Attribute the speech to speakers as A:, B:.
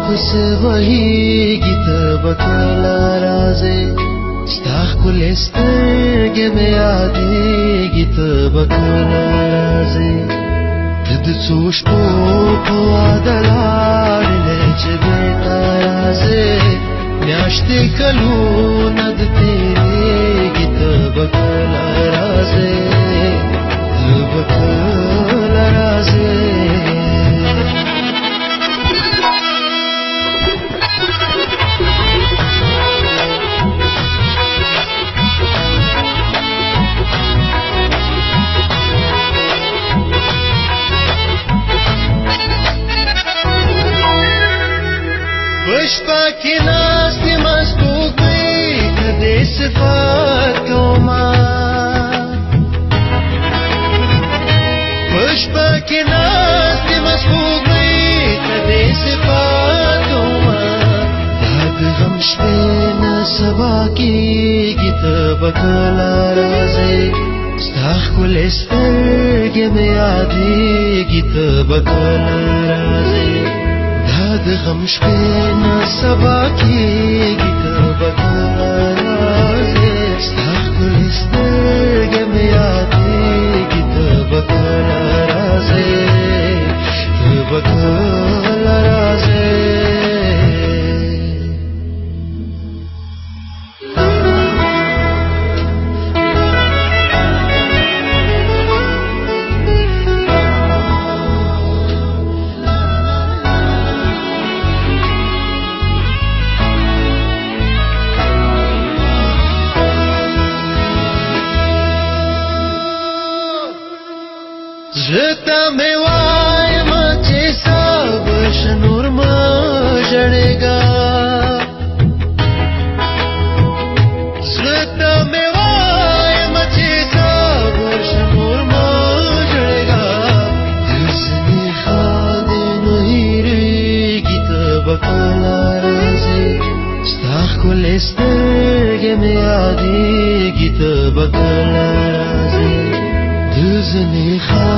A: پس وهیږي ته به کله راځې ستا ښکلې سترګې مې یادېږي ته به کله راځې ته د څو شپو په واده لاړلې چې بېرته راځې میاشتې کلونه د تېرېږي ته به کله راځې ته به کله راځې پشپا کی ناستی مستوگی کدی صفات کوما پشپا کی ناستی مستوگی کدی صفات کوما داد غم شپین سبا کیگی تبکلا رازی ستاخ کل استرگی میادیگی تبکلا رازی د غم شپې نه سبا کېږي ته به کله راځې ستا ښکلې سترګې مې یادېږي ته به کله راځې ته به کله راځې زړه مې وایم چې صبر شه نور مه ژړېږه زړه مې وایم چې صبر شه نور مه ژړېږه د زلیخا دې نه هېرېږي ته به کله راځې ستا ښکلې سترګې مې یادېږي ته به کله راځې د زلیخا